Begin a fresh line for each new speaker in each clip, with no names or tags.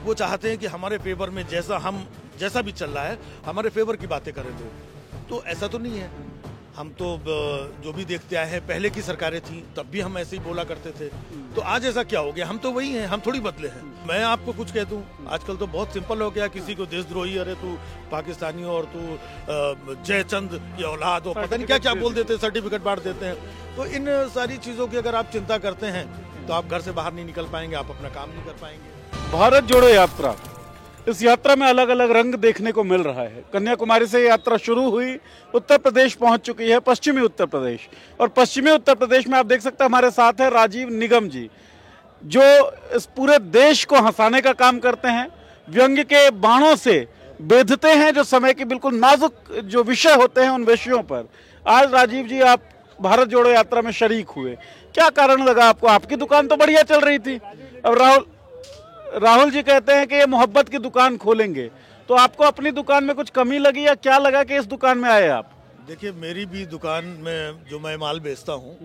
वो चाहते हैं कि हमारे फेवर में जैसा भी चल रहा है हमारे फेवर की बातें करें लोग। तो ऐसा तो नहीं है। हम तो जो भी देखते आए हैं, पहले की सरकारें थी तब भी हम ऐसे ही बोला करते थे। तो आज ऐसा क्या हो गया? हम तो वही हैं, हम थोड़ी बदले हैं। मैं आपको कुछ कह दूं, आजकल तो बहुत सिंपल हो गया, किसी को देशद्रोही, अरे तू पाकिस्तानी और तू जयचंद की औलाद हो, पता नहीं क्या क्या बोल देते हैं, सर्टिफिकेट बांट देते हैं। तो इन सारी चीजों की अगर आप चिंता करते हैं तो आप घर से बाहर नहीं निकल पाएंगे, आप अपना काम नहीं कर पाएंगे।
भारत जोड़ो यात्रा, इस यात्रा में अलग अलग रंग देखने को मिल रहा है। कन्याकुमारी से यात्रा शुरू हुई, उत्तर प्रदेश पहुंच चुकी है, पश्चिमी उत्तर प्रदेश। और पश्चिमी उत्तर प्रदेश में आप देख सकते हैं हमारे साथ है राजीव निगम जी, जो इस पूरे देश को हंसाने का काम करते हैं, व्यंग्य के बाणों से बेधते हैं जो समय के बिल्कुल नाजुक जो विषय होते हैं उन विषयों पर। आज राजीव जी आप भारत जोड़ो यात्रा में शरीक हुए, क्या कारण लगा आपको? आपकी दुकान तो बढ़िया चल रही थी, अब राहुल जी कहते हैं कि ये मोहब्बत की दुकान खोलेंगे, तो आपको अपनी दुकान में कुछ कमी लगी या क्या लगा कि इस दुकान में आए आप?
देखिए, मेरी भी दुकान में जो मैं माल बेचता हूँ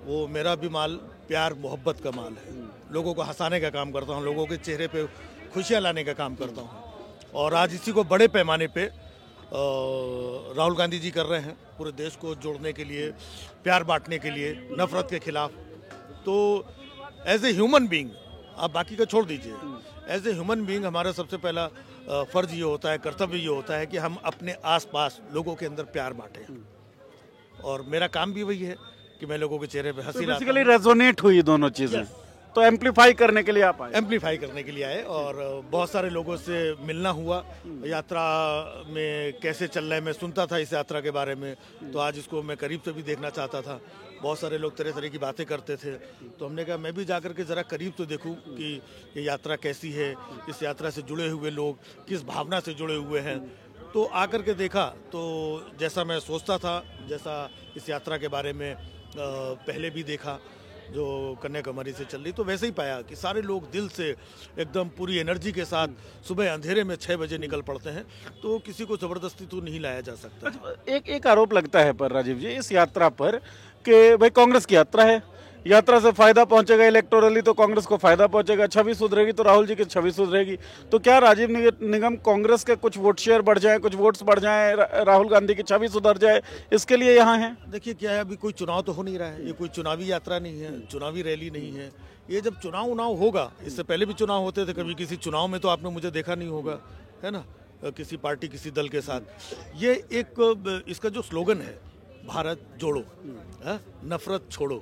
वो मेरा भी माल प्यार मोहब्बत का माल है। लोगों को हंसाने का काम करता हूँ, लोगों के चेहरे पे खुशियाँ लाने का काम करता हूँ। और आज इसी को बड़े पैमाने पे राहुल गांधी जी कर रहे हैं, पूरे देश को जोड़ने के लिए, प्यार बांटने के लिए, नफरत के खिलाफ। तो एज ए ह्यूमन बीइंग, आप बाकी का छोड़ दीजिए, एज ए ह्यूमन बीइंग हमारा सबसे पहला फर्ज ये होता है, कर्तव्य ये होता है कि हम अपने आसपास लोगों के अंदर प्यार बांटें। और मेरा काम भी वही है कि मैं लोगों के चेहरे पे हंसी लाता हूं।
बेसिकली रेजोनेट हुई दोनों चीजें, तो एम्पलीफाई करने के लिए आप आए?
एम्पलीफाई करने के लिए आए और बहुत सारे लोगों से मिलना हुआ। यात्रा में कैसे चल रहा है मैं सुनता था इस यात्रा के बारे में, तो आज इसको मैं करीब से भी देखना चाहता था। बहुत सारे लोग तरह तरह की बातें करते थे, तो हमने कहा मैं भी जाकर के ज़रा करीब तो देखूं कि ये यात्रा कैसी है, इस यात्रा से जुड़े हुए लोग किस भावना से जुड़े हुए हैं। तो आकर के देखा तो जैसा मैं सोचता था, जैसा इस यात्रा के बारे में पहले भी देखा जो कन्याकुमारी से चल रही, तो वैसे ही पाया कि सारे लोग दिल से एकदम पूरी एनर्जी के साथ सुबह अंधेरे में 6 बजे निकल पड़ते हैं। तो किसी को जबरदस्ती तो नहीं लाया जा सकता।
एक आरोप लगता है पर राजीव जी इस यात्रा पर कि भाई कांग्रेस की यात्रा है, यात्रा से फायदा पहुंचेगा इलेक्टोरली तो कांग्रेस को फायदा पहुंचेगा, छवि सुधरेगी तो राहुल जी की छवि सुधरेगी। तो क्या राजीव निगम कांग्रेस के कुछ वोट शेयर बढ़ जाए, कुछ वोट्स बढ़ जाए, राहुल गांधी की छवि सुधर जाए, इसके लिए यहाँ है?
देखिए क्या है, अभी कोई चुनाव तो हो नहीं रहा है, ये कोई चुनावी यात्रा नहीं है, चुनावी रैली नहीं है। ये जब चुनाव होगा, इससे पहले भी चुनाव होते थे, कभी किसी चुनाव में तो आपने मुझे देखा नहीं होगा, है ना, किसी पार्टी किसी दल के साथ। ये एक इसका जो स्लोगन है भारत जोड़ो, नफरत छोड़ो,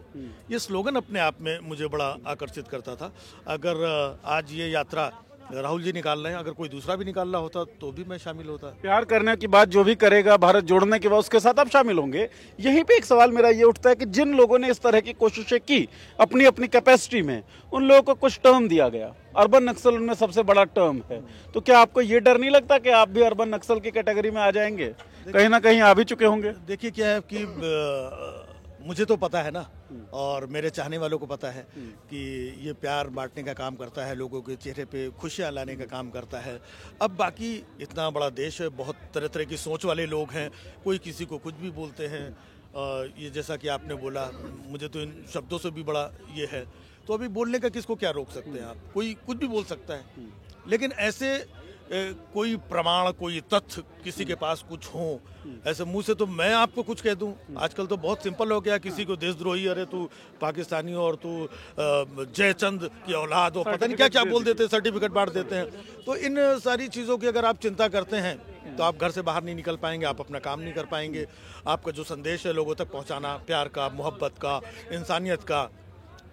ये स्लोगन अपने आप में मुझे बड़ा आकर्षित करता था। अगर आज ये यात्रा राहुल जी निकाल रहे हैं, अगर कोई दूसरा भी निकाल रहा होता तो भी मैं शामिल होता।
प्यार करने की बात जो भी करेगा भारत जोड़ने के बाद उसके साथ आप शामिल होंगे। यहीं पे एक सवाल मेरा ये उठता है कि जिन लोगों ने इस तरह की कोशिशें की अपनी अपनी कैपेसिटी में, उन लोगों को कुछ टर्म दिया गया, अर्बन नक्सल उनमें सबसे बड़ा टर्म है। तो क्या आपको ये डर नहीं लगता कि आप भी अर्बन नक्सल की कैटेगरी में आ जाएंगे? कहीं ना कहीं आ भी चुके होंगे।
देखिए क्या है कि मुझे तो पता है ना, और मेरे चाहने वालों को पता है कि ये प्यार बांटने का काम करता है, लोगों के चेहरे पे खुशियाँ लाने का काम करता है। अब बाकी इतना बड़ा देश है, बहुत तरह तरह की सोच वाले लोग हैं, कोई किसी को कुछ भी बोलते हैं। ये जैसा कि आपने बोला, मुझे तो इन शब्दों से भी बड़ा ये है, तो अभी बोलने का किसको क्या रोक सकते हैं आप? कोई कुछ भी बोल सकता है, लेकिन ऐसे कोई प्रमाण, कोई तथ्य किसी के पास कुछ हो, ऐसे मुंह से तो मैं आपको कुछ कह दूं। आजकल तो बहुत सिंपल हो गया, किसी को देशद्रोही, अरे तू पाकिस्तानी और तू जयचंद की औलाद हो, पता नहीं क्या क्या बोल देते हैं, सर्टिफिकेट बांट देते हैं। तो इन सारी चीज़ों की अगर आप चिंता करते हैं तो आप घर से बाहर नहीं निकल पाएंगे, आप अपना काम नहीं कर पाएंगे। आपका जो संदेश है लोगों तक पहुँचाना, प्यार का, मोहब्बत का, इंसानियत का,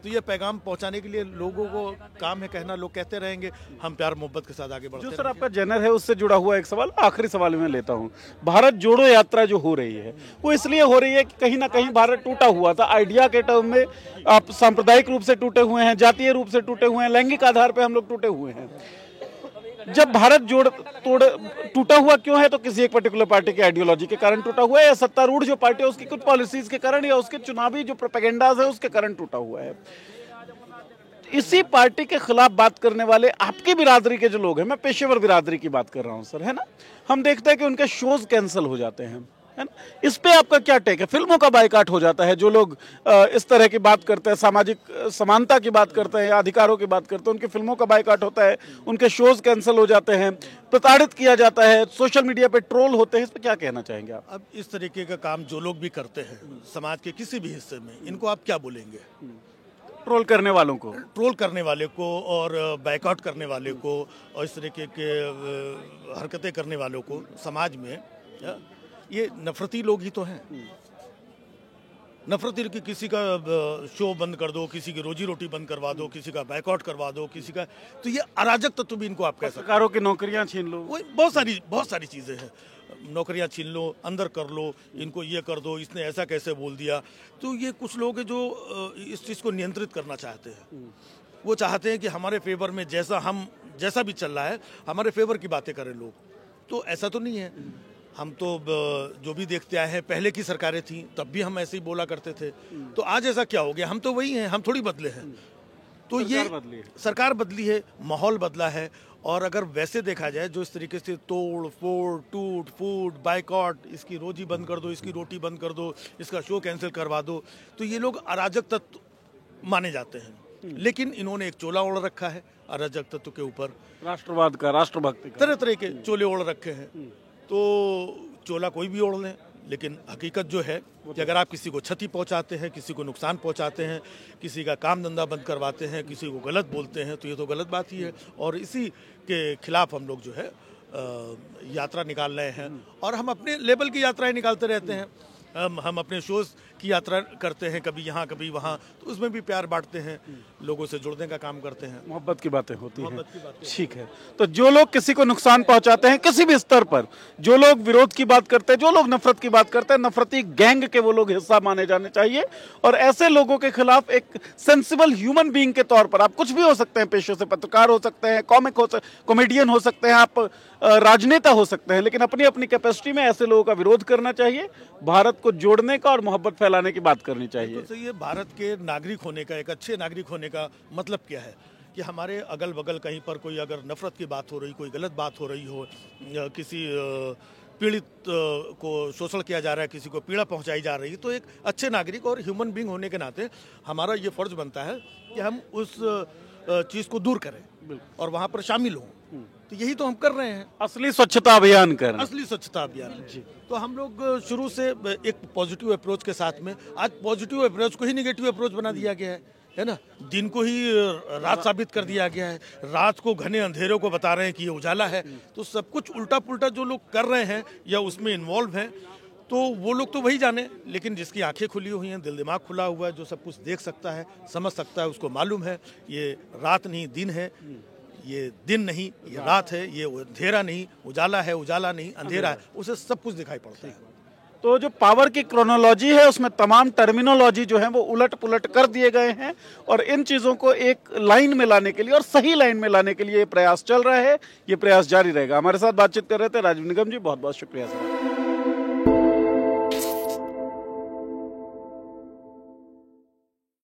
तो ये पैगाम पहुंचाने के लिए लोगों को काम है कहना। लोग कहते रहेंगे, हम प्यार मोहब्बत के साथ आगे बढ़ते हैं।
जो सर आपका जनर है उससे जुड़ा हुआ एक सवाल, आखिरी सवाल मैं लेता हूं। भारत जोड़ो यात्रा जो हो रही है वो इसलिए हो रही है कि कहीं ना कहीं भारत टूटा हुआ था। आइडिया के टर्म में आप सांप्रदायिक रूप से टूटे हुए हैं, जातीय रूप से टूटे हुए हैं, लैंगिक आधार पर हम लोग टूटे हुए हैं। जब भारत टूटा हुआ क्यों है? तो किसी एक पर्टिकुलर पार्टी की आइडियोलॉजी के कारण टूटा हुआ है, या सत्तारूढ़ जो पार्टी है उसकी कुछ पॉलिसीज के कारण, या उसके चुनावी जो प्रोपेगेंडाज है उसके कारण टूटा हुआ है। इसी पार्टी के खिलाफ बात करने वाले आपकी बिरादरी के जो लोग हैं, मैं पेशेवर बिरादरी की बात कर रहा हूं सर, है ना, हम देखते हैं कि उनके शोज कैंसिल हो जाते हैं, है ना? इस पे आपका क्या टेक है? फिल्मों का बायकॉट हो जाता है, जो लोग इस तरह की बात करते हैं, सामाजिक समानता की बात करते हैं, अधिकारों की बात करते हैं, उनकी फिल्मों का बायकॉट होता है, उनके शोज कैंसिल हो जाते हैं, प्रताड़ित किया जाता है, सोशल मीडिया पे ट्रोल होते हैं। इस पे क्या कहना चाहेंगे आप?
अब इस तरीके का काम जो लोग भी करते हैं समाज के किसी भी हिस्से में, इनको आप क्या बोलेंगे?
ट्रोल करने वालों को,
ट्रोल करने वाले को और बायकॉट करने वाले को और इस तरीके के हरकतें करने वालों को समाज में, ये नफरती लोग ही तो हैं। नफरती कि किसी का शो बंद कर दो, किसी की रोजी रोटी बंद करवा दो, किसी का बायकॉट करवा दो, किसी का, तो ये अराजक तत्व भी इनको आप कह सकते हैं।
सरकारों की नौकरियां छीन लो,
वो बहुत सारी चीज़ें हैं। नौकरियां छीन लो, अंदर कर लो, इनको ये कर दो, इसने ऐसा कैसे बोल दिया। तो ये कुछ लोग हैं जो इस चीज़ को नियंत्रित करना चाहते हैं। वो चाहते हैं कि हमारे फेवर में जैसा भी चल रहा है, हमारे फेवर की बातें करें लोग। तो ऐसा तो नहीं है। हम तो जो भी देखते आए हैं, पहले की सरकारें थी तब भी हम ऐसे ही बोला करते थे। तो आज ऐसा क्या हो गया? हम तो वही हैं, हम थोड़ी बदले हैं। तो ये सरकार बदली है, माहौल बदला है। और अगर वैसे देखा जाए, जो इस तरीके से तोड़ फोड़, टूट फूट, बायकॉट, इसकी रोजी बंद कर दो, इसकी रोटी बंद कर दो, इसका शो कैंसिल करवा दो, तो ये लोग अराजक तत्व माने जाते हैं। लेकिन इन्होंने एक चोला ओढ़ रखा है अराजक तत्व के ऊपर,
राष्ट्रवाद का, राष्ट्रभक्ति का,
तरह तरह के चोले ओढ़ रखे हैं। तो चोला कोई भी ओढ़ लें, लेकिन हकीकत जो है कि अगर आप किसी को क्षति पहुंचाते हैं, किसी को नुकसान पहुंचाते हैं, किसी का काम धंधा बंद करवाते हैं, किसी को गलत बोलते हैं, तो ये तो गलत बात ही है। और इसी के खिलाफ हम लोग जो है यात्रा निकाल रहे हैं। और हम अपने लेवल की यात्राएं निकालते रहते हैं। हम अपने शोज की यात्रा करते हैं, कभी यहाँ कभी वहाँ, तो उसमें भी प्यार बांटते हैं, लोगों से जुड़ने का काम करते हैं,
मोहब्बत की बातें होती हैं। ठीक है। तो जो लोग किसी को नुकसान पहुंचाते हैं किसी भी स्तर पर, जो लोग विरोध की बात करते हैं, जो लोग नफरत की बात करते हैं, नफरती गैंग के वो लोग हिस्सा माने जाने चाहिए। और ऐसे लोगों के खिलाफ एक सेंसिबल ह्यूमन बीइंग के तौर पर, आप कुछ भी हो सकते हैं, पेशे से पत्रकार हो सकते हैं, कॉमेडियन हो सकते हैं, आप राजनेता हो सकते हैं, लेकिन अपनी अपनी कैपेसिटी में ऐसे लोगों का विरोध करना चाहिए। भारत को जोड़ने का और मोहब्बत फैलाने की बात करनी चाहिए।
तो ये भारत के नागरिक होने का, एक अच्छे नागरिक होने का मतलब क्या है कि हमारे अगल बगल कहीं पर कोई अगर नफरत की बात हो रही, कोई गलत बात हो रही हो, किसी पीड़ित को शोषण किया जा रहा है, किसी को पीड़ा पहुंचाई जा रही है, तो एक अच्छे नागरिक और ह्यूमन बीइंग होने के नाते हमारा ये फर्ज बनता है कि हम उस चीज़ को दूर करें और वहाँ पर शामिल हों। तो यही तो हम कर रहे हैं,
असली स्वच्छता अभियान
असली स्वच्छता अभियान जी। तो हम लोग शुरू से एक पॉजिटिव अप्रोच के साथ में, आज पॉजिटिव अप्रोच को ही निगेटिव अप्रोच बना दिया गया है ना। दिन को ही रात साबित कर दिया गया है, रात को घने अंधेरों को बता रहे हैं कि ये उजाला है। तो सब कुछ उल्टा पुल्टा जो लोग कर रहे हैं या उसमें इन्वॉल्व हैं, तो वो लोग तो वही जाने। लेकिन जिसकी आंखें खुली हुई हैं, दिल दिमाग खुला हुआ है, जो सब कुछ देख सकता है, समझ सकता है, उसको मालूम है ये रात नहीं दिन है, ये दिन नहीं ये रात है, ये अंधेरा नहीं उजाला है, उजाला नहीं अंधेरा है, उसे सब कुछ दिखाई पड़ता है।
तो जो पावर की क्रोनोलॉजी है, उसमें तमाम टर्मिनोलॉजी जो है वो उलट पुलट कर दिए गए हैं। और इन चीज़ों को एक लाइन में लाने के लिए और सही लाइन में लाने के लिए ये प्रयास चल रहा है, ये प्रयास जारी रहेगा। हमारे साथ बातचीत कर रहे थे राजीव निगम जी, बहुत बहुत शुक्रिया सर।